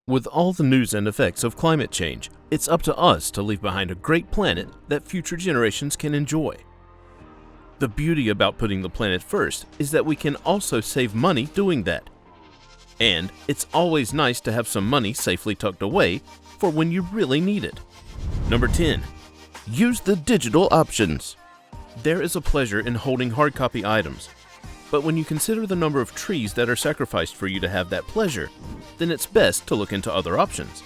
With all the news and effects of climate change, it's up to us to leave behind a great planet that future generations can enjoy. The beauty about putting the planet first is that we can also save money doing that. And it's always nice to have some money safely tucked away for when you really need it. Number 10. Use the digital options. There is a pleasure in holding hard copy items, but when you consider the number of trees that are sacrificed for you to have that pleasure, then it's best to look into other options.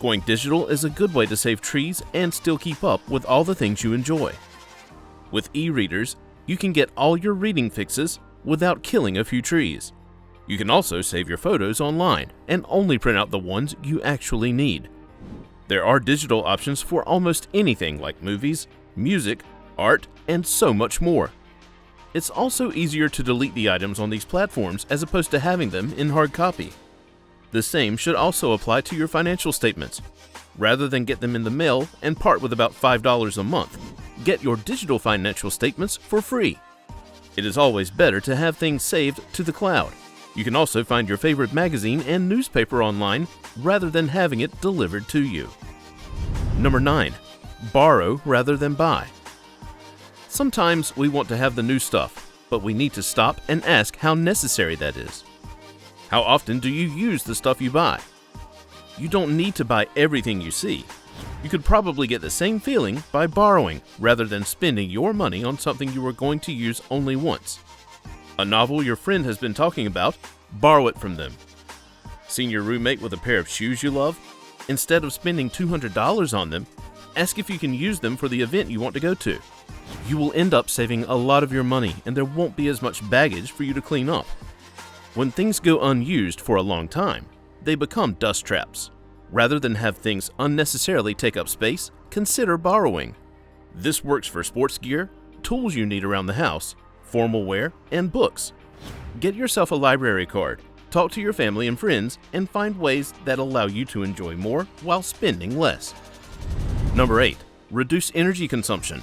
Going digital is a good way to save trees and still keep up with all the things you enjoy. With e-readers, you can get all your reading fixes without killing a few trees. You can also save your photos online and only print out the ones you actually need. There are digital options for almost anything like movies, music, art, and so much more. It's also easier to delete the items on these platforms as opposed to having them in hard copy. The same should also apply to your financial statements. Rather than get them in the mail and part with about $5 a month, get your digital financial statements for free. It is always better to have things saved to the cloud. You can also find your favorite magazine and newspaper online rather than having it delivered to you. Number 9. Borrow rather than buy. Sometimes we want to have the new stuff, but we need to stop and ask how necessary that is. How often do you use the stuff you buy? You don't need to buy everything you see. You could probably get the same feeling by borrowing rather than spending your money on something you are going to use only once. A novel your friend has been talking about, borrow it from them. Seen your roommate with a pair of shoes you love? Instead of spending $200 on them, ask if you can use them for the event you want to go to. You will end up saving a lot of your money and there won't be as much baggage for you to clean up. When things go unused for a long time, they become dust traps. Rather than have things unnecessarily take up space, consider borrowing. This works for sports gear, tools you need around the house, formal wear, and books. Get yourself a library card, talk to your family and friends, and find ways that allow you to enjoy more while spending less. Number 8. Reduce energy consumption.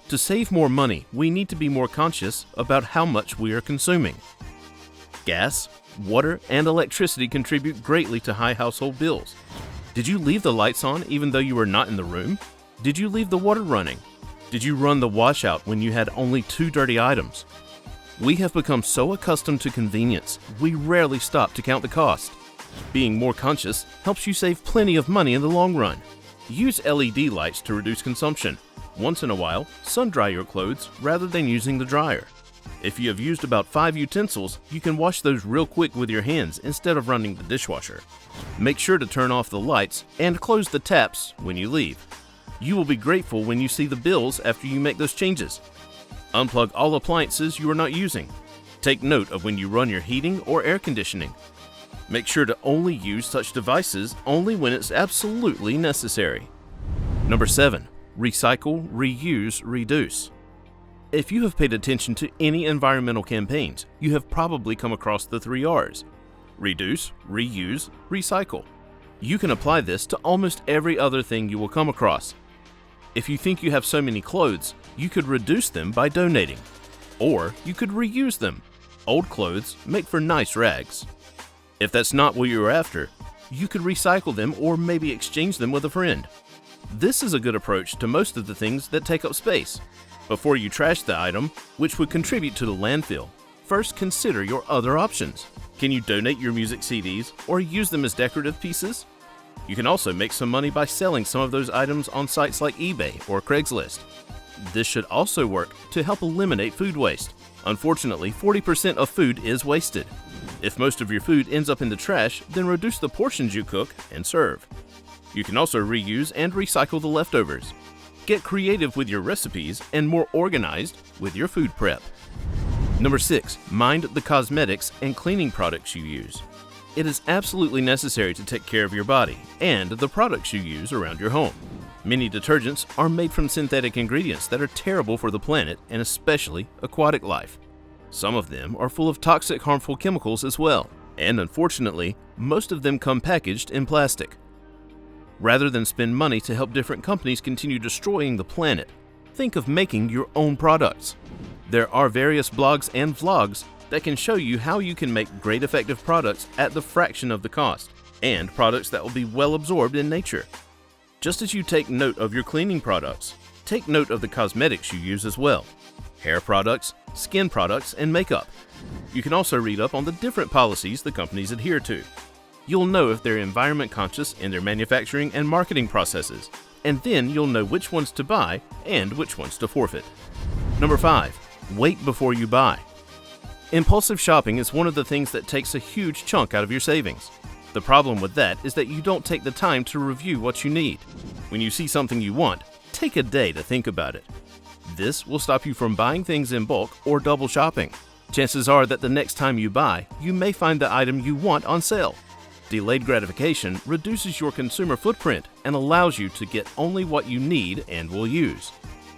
To save more money, we need to be more conscious about how much we are consuming. Gas, water, and electricity contribute greatly to high household bills. Did you leave the lights on even though you were not in the room? Did you leave the water running? Did you run the washout when you had only 2 dirty items? We have become so accustomed to convenience, we rarely stop to count the cost. Being more conscious helps you save plenty of money in the long run. Use LED lights to reduce consumption. Once in a while, sun-dry your clothes rather than using the dryer. If you have used about 5 utensils, you can wash those real quick with your hands instead of running the dishwasher. Make sure to turn off the lights and close the taps when you leave. You will be grateful when you see the bills after you make those changes. Unplug all appliances you are not using. Take note of when you run your heating or air conditioning. Make sure to only use such devices only when it's absolutely necessary. Number 7. Recycle, reuse, reduce. If you have paid attention to any environmental campaigns, you have probably come across the 3 R's. Reduce, reuse, recycle. You can apply this to almost every other thing you will come across. If you think you have so many clothes, you could reduce them by donating. Or you could reuse them. Old clothes make for nice rags. If that's not what you're after, you could recycle them or maybe exchange them with a friend. This is a good approach to most of the things that take up space. Before you trash the item, which would contribute to the landfill, first consider your other options. Can you donate your music CDs or use them as decorative pieces? You can also make some money by selling some of those items on sites like eBay or Craigslist. This should also work to help eliminate food waste. Unfortunately, 40% of food is wasted. If most of your food ends up in the trash, then reduce the portions you cook and serve. You can also reuse and recycle the leftovers. Get creative with your recipes and more organized with your food prep. Number 6. Mind the cosmetics and cleaning products you use. It is absolutely necessary to take care of your body and the products you use around your home. Many detergents are made from synthetic ingredients that are terrible for the planet and especially aquatic life. Some of them are full of toxic, harmful chemicals as well, and unfortunately, most of them come packaged in plastic. Rather than spend money to help different companies continue destroying the planet, think of making your own products. There are various blogs and vlogs that can show you how you can make great effective products at the fraction of the cost. and products that will be well absorbed in nature. Just as you take note of your cleaning products, take note of the cosmetics you use as well. Hair products, skin products, and makeup. You can also read up on the different policies the companies adhere to. You'll know if they're environment conscious in their manufacturing and marketing processes, and then you'll know which ones to buy and which ones to forfeit. Number 5. Wait before you buy. Impulsive shopping is one of the things that takes a huge chunk out of your savings. The problem with that is that you don't take the time to review what you need. When you see something you want, take a day to think about it. This will stop you from buying things in bulk or double shopping. Chances are that the next time you buy, you may find the item you want on sale. Delayed gratification reduces your consumer footprint and allows you to get only what you need and will use.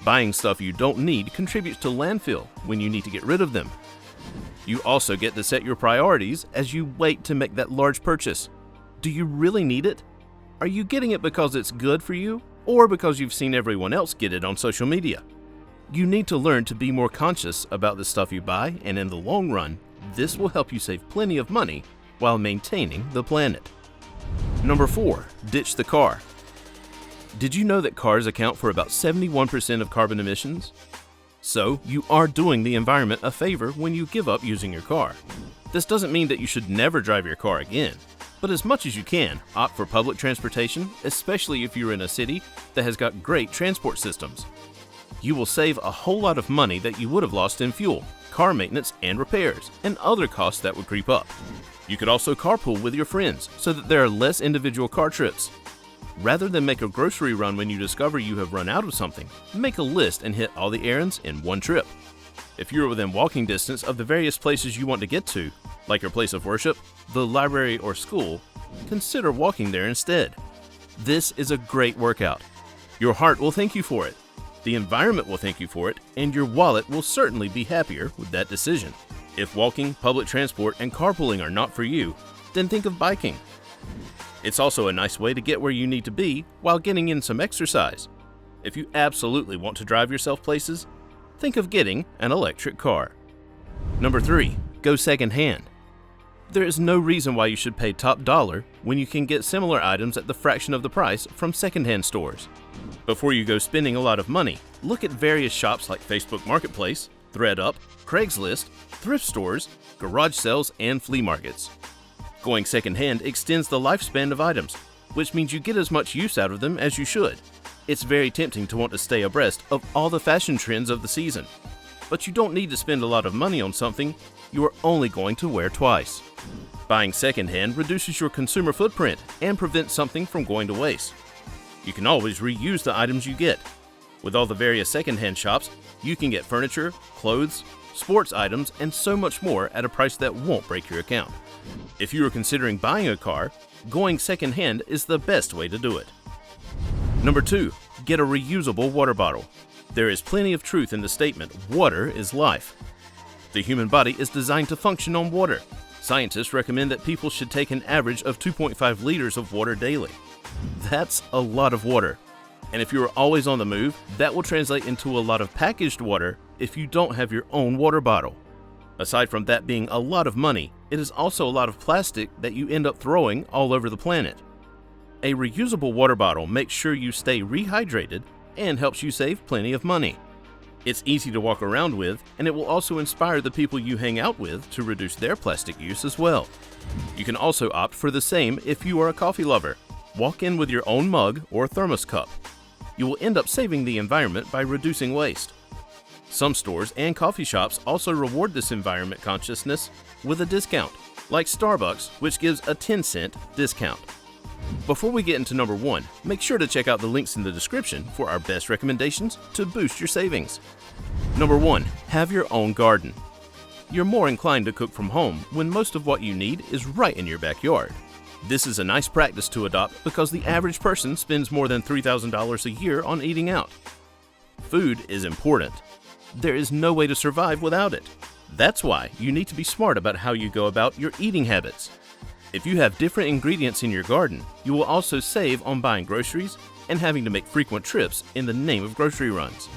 Buying stuff you don't need contributes to landfill when you need to get rid of them. You also get to set your priorities as you wait to make that large purchase. Do you really need it? Are you getting it because it's good for you or because you've seen everyone else get it on social media? You need to learn to be more conscious about the stuff you buy, and in the long run, this will help you save plenty of money while maintaining the planet. Number 4. Ditch the car. Did you know that cars account for about 71% of carbon emissions? So, you are doing the environment a favor when you give up using your car. This doesn't mean that you should never drive your car again, but as much as you can, opt for public transportation, especially if you're in a city that has got great transport systems. You will save a whole lot of money that you would have lost in fuel, car maintenance and repairs, and other costs that would creep up. You could also carpool with your friends so that there are less individual car trips. Rather than make a grocery run when you discover you have run out of something, make a list and hit all the errands in one trip. If you're within walking distance of the various places you want to get to, like your place of worship, the library, or school, consider walking there instead. This is a great workout. Your heart will thank you for it, the environment will thank you for it, and your wallet will certainly be happier with that decision. If walking, public transport, and carpooling are not for you, then think of biking. It's also a nice way to get where you need to be while getting in some exercise. If you absolutely want to drive yourself places, think of getting an electric car. Number 3. Go secondhand. There is no reason why you should pay top dollar when you can get similar items at the fraction of the price from secondhand stores. Before you go spending a lot of money, look at various shops like Facebook Marketplace, ThreadUp, Craigslist, thrift stores, garage sales, and flea markets. Going secondhand extends the lifespan of items, which means you get as much use out of them as you should. It's very tempting to want to stay abreast of all the fashion trends of the season. But you don't need to spend a lot of money on something you are only going to wear twice. Buying secondhand reduces your consumer footprint and prevents something from going to waste. You can always reuse the items you get. With all the various secondhand shops, you can get furniture, clothes, sports items, and so much more at a price that won't break your account. If you are considering buying a car, going secondhand is the best way to do it. Number 2. Get a reusable water bottle. There is plenty of truth in the statement, water is life. The human body is designed to function on water. Scientists recommend that people should take an average of 2.5 liters of water daily. That's a lot of water. And if you are always on the move, that will translate into a lot of packaged water if you don't have your own water bottle. Aside from that being a lot of money, it is also a lot of plastic that you end up throwing all over the planet. A reusable water bottle makes sure you stay rehydrated and helps you save plenty of money. It's easy to walk around with, and it will also inspire the people you hang out with to reduce their plastic use as well. You can also opt for the same if you are a coffee lover. Walk in with your own mug or thermos cup. You will end up saving the environment by reducing waste. Some stores and coffee shops also reward this environment consciousness with a discount, like Starbucks, which gives a 10-cent discount. Before we get into number 1, make sure to check out the links in the description for our best recommendations to boost your savings. Number 1, have your own garden. You're more inclined to cook from home when most of what you need is right in your backyard. This is a nice practice to adopt because the average person spends more than $3,000 a year on eating out. Food is important. There is no way to survive without it. That's why you need to be smart about how you go about your eating habits. If you have different ingredients in your garden, you will also save on buying groceries and having to make frequent trips in the name of grocery runs.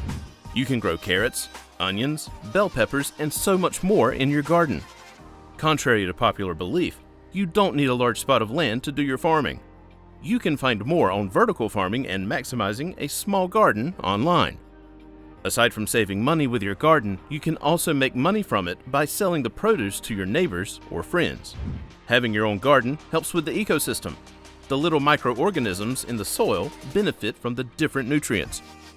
You can grow carrots, onions, bell peppers, and so much more in your garden. Contrary to popular belief, You don't need a large spot of land to do your farming. You can find more on vertical farming and maximizing a small garden online. Aside from saving money with your garden, you can also make money from it by selling the produce to your neighbors or friends. Having your own garden helps with the ecosystem. The little microorganisms in the soil benefit from the different nutrients.